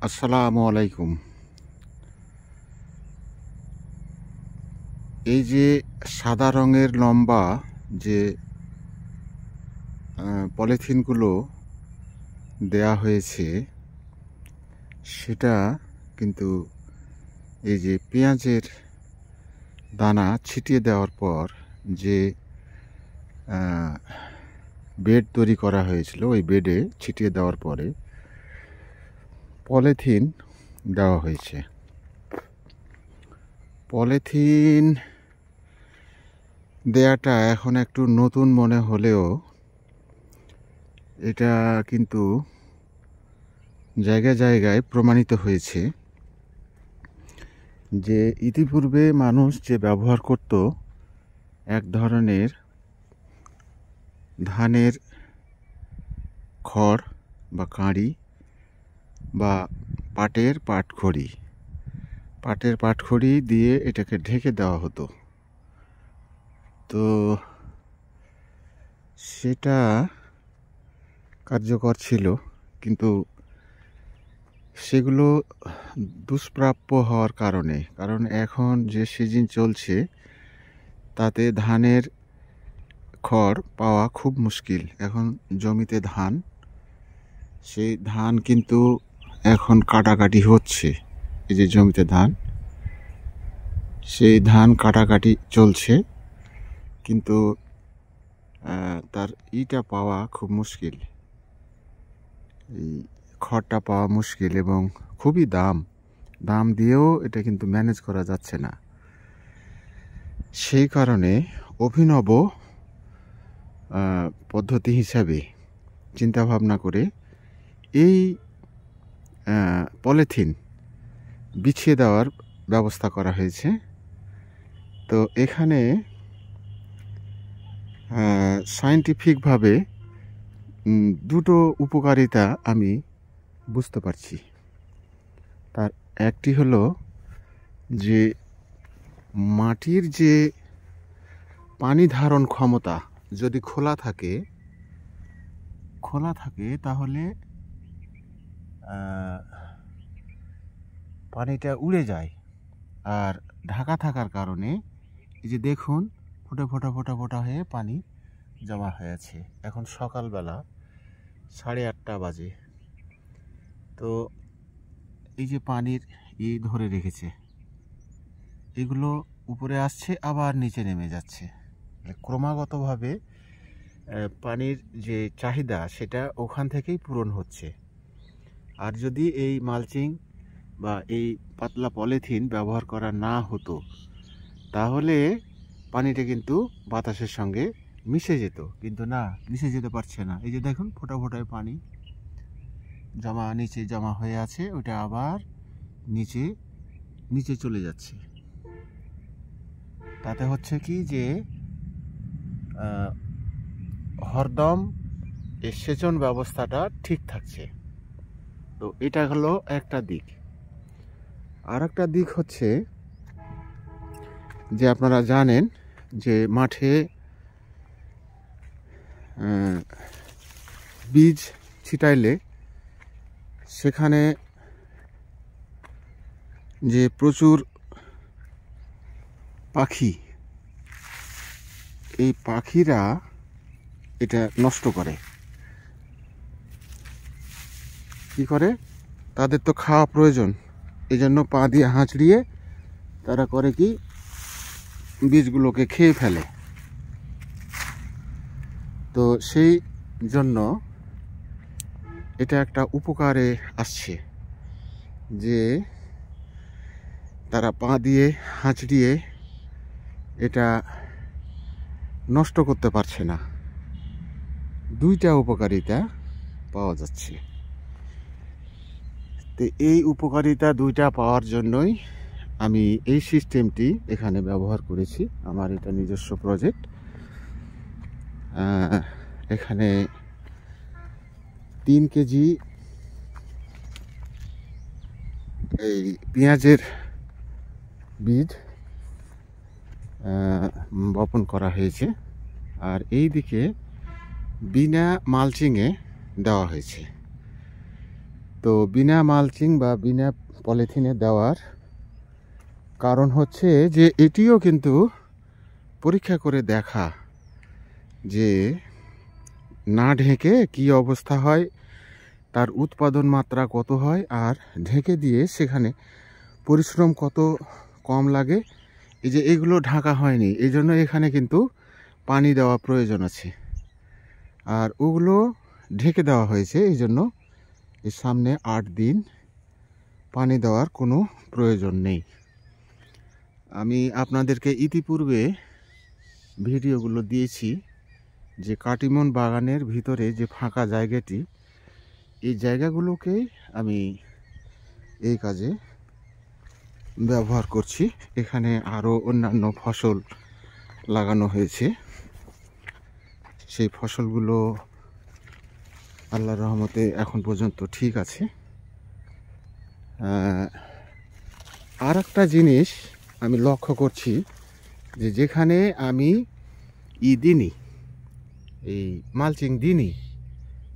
আসসালামু আলাইকুম। এই যে সাদা রঙের লম্বা যে পলিথিনগুলো দেয়া হয়েছে, সেটা কিন্তু এই যে পেঁয়াজের দানা ছিটিয়ে দেওয়ার পর যে বেড তৈরি করা হয়েছিল, ওই বেডে ছিটিয়ে দেওয়ার পরে পলিথিন দেওয়া হয়েছে। পলিথিন দেয়াটা এখন একটু নতুন মনে হলেও এটা কিন্তু জায়গায় জায়গায় প্রমাণিত হয়েছে যে ইতিপূর্বে মানুষ যে ব্যবহার করত এক ধরনের ধানের খড় বা কাঁড়ি বা পাটের পাটখড়ি দিয়ে এটাকে ঢেকে দেওয়া হতো। তো সেটা কার্যকর ছিল, কিন্তু সেগুলো দুষ্প্রাপ্য হওয়ার কারণ এখন যে সিজন চলছে তাতে ধানের খড় পাওয়া খুব মুশকিল। এখন জমিতে ধান, সেই ধান কিন্তু এখন কাটাকাটি হচ্ছে। এই যে জমিতে ধান, সেই ধান কাটাকাটি চলছে, কিন্তু তার ইটা পাওয়া খুব মুশকিল, এই খড়টা পাওয়া মুশকিল এবং খুবই দাম দিয়েও এটা কিন্তু ম্যানেজ করা যাচ্ছে না। সেই কারণে অভিনব পদ্ধতি হিসাবে চিন্তা ভাবনা করে এই পলিথিন বিছিয়ে দেওয়ার ব্যবস্থা করা হয়েছে। তো এখানে সায়েন্টিফিকভাবে দুটো উপকারিতা আমি বুঝতে পারছি। তার একটি হলো যে মাটির যে পানি ধারণ ক্ষমতা যদি খোলা থাকে তাহলে পানিটা উড়ে যায়। আর ঢাকা থাকার কারণে এই যে দেখুন, ফোঁটা হয়ে পানি জমা হয়ে আছে। এখন সকালবেলা 8:30 বাজে। তো এই যে পানির ধরে রেখেছে, এগুলো উপরে আসছে আবার নিচে নেমে যাচ্ছে। ক্রমাগতভাবে পানির যে চাহিদা সেটা ওখান থেকেই পূরণ হচ্ছে। আর যদি এই মালচিং বা এই পাতলা পলিথিন ব্যবহার করা না হতো, তাহলে পানিটা কিন্তু বাতাসের সঙ্গে মিশে যেত, কিন্তু না, মিশে যেতে পারছে না। এই যে দেখুন, ফোঁটায় পানি নিচে জমা হয়ে আছে, ওটা আবার নিচে চলে যাচ্ছে। তাতে হচ্ছে কি যে হরদম এই সেচন ব্যবস্থাটা ঠিক থাকছে। তো এটা হলো একটা দিক। আর একটা দিক হচ্ছে যে আপনারা জানেন যে মাঠে বীজ ছিটাইলে সেখানে যে প্রচুর পাখি, এই পাখিরা এটা নষ্ট করে। কি করে? তাদের তো খাওয়া প্রয়োজন, এই জন্য পা দিয়ে হাঁচড়িয়ে তারা করে কি, বীজগুলোকে খেয়ে ফেলে। তো সেই জন্য এটা একটা উপকারে আসছে যে তারা পা দিয়ে হাঁচড়িয়ে এটা নষ্ট করতে পারছে না। দুইটা উপকারিতা পাওয়া যাচ্ছে। তো এই উপকারিতা দুইটা পাওয়ার জন্যই আমি এই সিস্টেমটি এখানে ব্যবহার করেছি। আমার এটা নিজস্ব প্রজেক্ট। এখানে 3 কেজি এই পেঁয়াজের বীজ বপন করা হয়েছে, আর এই দিকে বিনা মালচিংয়ে দেওয়া হয়েছে। তো বিনা মালচিং বা বিনা পলিথিনে দেওয়ার কারণ হচ্ছে যে এটিও কিন্তু পরীক্ষা করে দেখা যে না ঢেকে কি অবস্থা হয়, তার উৎপাদন মাত্রা কত হয়, আর ঢেকে দিয়ে সেখানে পরিশ্রম কত কম লাগে। এই যে এগুলো ঢাকা হয়নি, এই জন্য এখানে কিন্তু পানি দেওয়া প্রয়োজন আছে, আর ওগুলো ঢেকে দেওয়া হয়েছে, এই জন্য এর সামনে 8 দিন পানি দেওয়ার কোনো প্রয়োজন নেই। আমি আপনাদেরকে ইতিপূর্বে ভিডিওগুলো দিয়েছি যে কাটিমন বাগানের ভিতরে যে ফাঁকা জায়গাটি, এই জায়গাগুলোকেই আমি এই কাজে ব্যবহার করছি। এখানে আরও অন্যান্য ফসল লাগানো হয়েছে, সেই ফসলগুলো আল্লাহর রহমতে এখন পর্যন্ত ঠিক আছে। আর একটা জিনিস আমি লক্ষ্য করছি যে যেখানে আমি দিইনি, এই মালচিং দিইনি,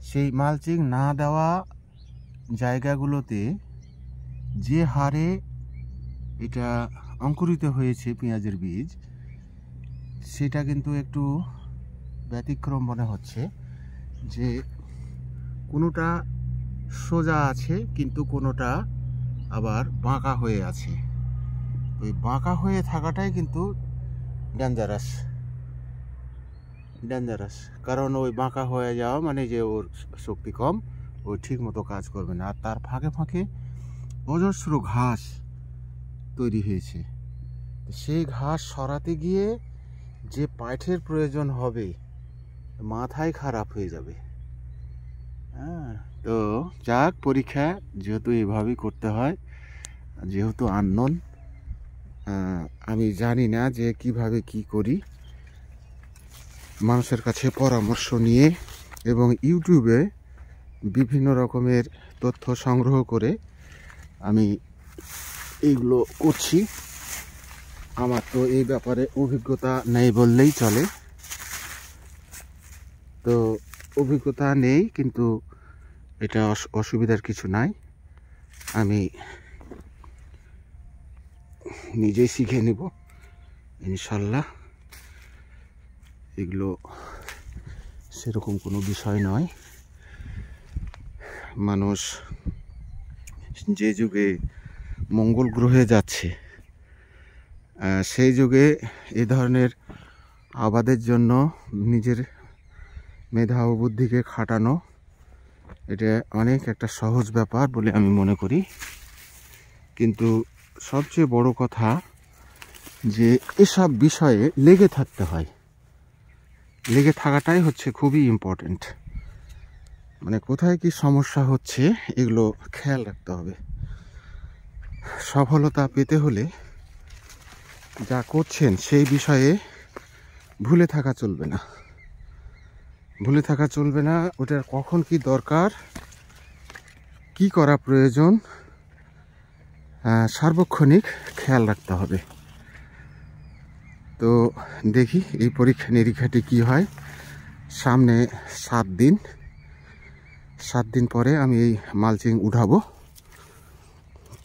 সেই মালচিং না দেওয়া জায়গাগুলোতে যে হারে এটা অঙ্কুরিত হয়েছে পেঁয়াজের বীজ, সেটা কিন্তু একটু ব্যতিক্রম মনে হচ্ছে। যে কোনোটা সোজা আছে কিন্তু কোনোটা আবার বাঁকা হয়ে আছে। ওই বাঁকা হয়ে থাকাটাই কিন্তু ডেঞ্জারাস, কারণ ওই বাঁকা হয়ে যাওয়া মানে যে ওর শক্তি কম, ও ঠিক মতো কাজ করবে না। আর তার ফাঁকে ফাঁকে অজস্র ঘাস তৈরি হয়েছে, সেই ঘাস সরাতে গিয়ে যে পাইঠের প্রয়োজন হবে, মাথায় খারাপ হয়ে যাবে। হ্যাঁ, তো যাক, পরীক্ষা যেহেতু এভাবেই করতে হয়, যেহেতু আননোন, আমি জানি না যে কিভাবে কি করি, মানুষের কাছে পরামর্শ নিয়ে এবং ইউটিউবে বিভিন্ন রকমের তথ্য সংগ্রহ করে আমি এইগুলো করছি। আমার তো এই ব্যাপারে অভিজ্ঞতা নেই বললেই চলে। তো অভিজ্ঞতা নেই, কিন্তু এটা অসুবিধার কিছু নাই, আমি নিজেই শিখে নেব ইনশাল্লাহ। এগুলো সেরকম কোনো বিষয় নয়। মানুষ যে যুগে মঙ্গল গ্রহে যাচ্ছে, সেই যুগে এই ধরনের আবাদের জন্য নিজের মেধা ও বুদ্ধিকে খাটানো, এটা অনেক একটা সহজ ব্যাপার বলে আমি মনে করি। কিন্তু সবচেয়ে বড় কথা যে এসব বিষয়ে লেগে থাকতে হয়, লেগে থাকাটাই হচ্ছে খুবই ইম্পর্টেন্ট। মানে কোথায় কি সমস্যা হচ্ছে এগুলো খেয়াল রাখতে হবে। সফলতা পেতে হলে যা করছেন সেই বিষয়ে ভুলে থাকা চলবে না, ওটার কখন কি দরকার, কি করা প্রয়োজন, সার্বক্ষণিক খেয়াল রাখতে হবে। তো দেখি এই পরীক্ষা নিরীক্ষাটি কি হয়। সামনে 7 দিন পরে আমি এই মালচিং উঠাবো,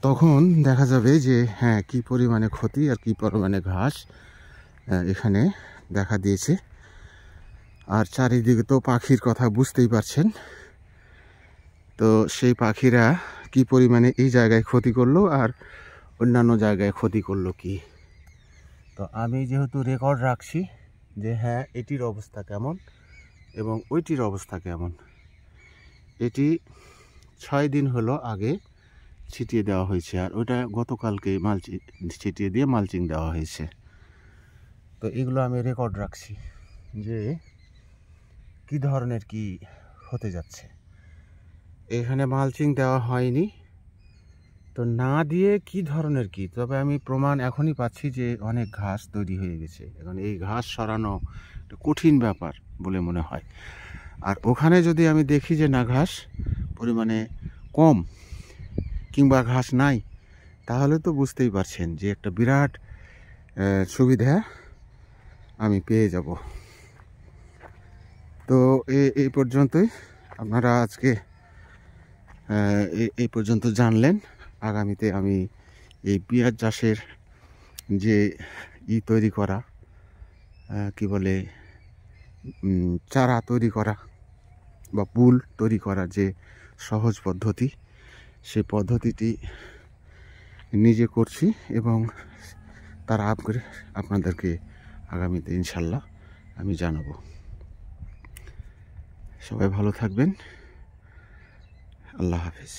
তখন দেখা যাবে যে হ্যাঁ কি পরিমাণে ক্ষতি আর কি পরিমাণে ঘাস এখানে দেখা দিয়েছে। আর চারিদিকে তো পাখির কথা বুঝতেই পারছেন, তো সেই পাখিরা কি পরিমাণে এই জায়গায় ক্ষতি করলো আর অন্যান্য জায়গায় ক্ষতি করলো কি। তো আমি যেহেতু রেকর্ড রাখছি যে হ্যাঁ এটির অবস্থা কেমন এবং ওইটির অবস্থা কেমন। এটি 6 দিন হলো আগে ছিটিয়ে দেওয়া হয়েছে, আর ওইটা গতকালকে ছিটিয়ে দিয়ে মালচিং দেওয়া হয়েছে। তো এগুলো আমি রেকর্ড রাখছি যে কি ধরনের কি হতে যাচ্ছে। এখানে মালচিং দেওয়া হয়নি, তো না দিয়ে কি ধরনের কি, তবে আমি প্রমাণ এখনই পাচ্ছি যে অনেক ঘাস তৈরি হয়ে গেছে। এখন এই ঘাস সরানো একটা কঠিন ব্যাপার বলে মনে হয়। আর ওখানে যদি আমি দেখি যে না ঘাস পরিমাণে কম কিংবা ঘাস নাই, তাহলে তো বুঝতেই পারছেন যে একটা বিরাট সুবিধা আমি পেয়ে যাব। তো এই পর্যন্তই। আপনারা আজকে এই পর্যন্ত জানলেন। আগামীতে আমি এই পেঁয়াজ চাষের যে তৈরি করা কি বলে চারা তৈরি করা বা পুল তৈরি করা যে সহজ পদ্ধতি, সেই পদ্ধতিটি নিজে করছি এবং তার আপগ্রেড আপনাদেরকে আগামীতে ইনশাল্লাহ আমি জানাবো। সবাই ভালো থাকবেন। আল্লাহ হাফিজ।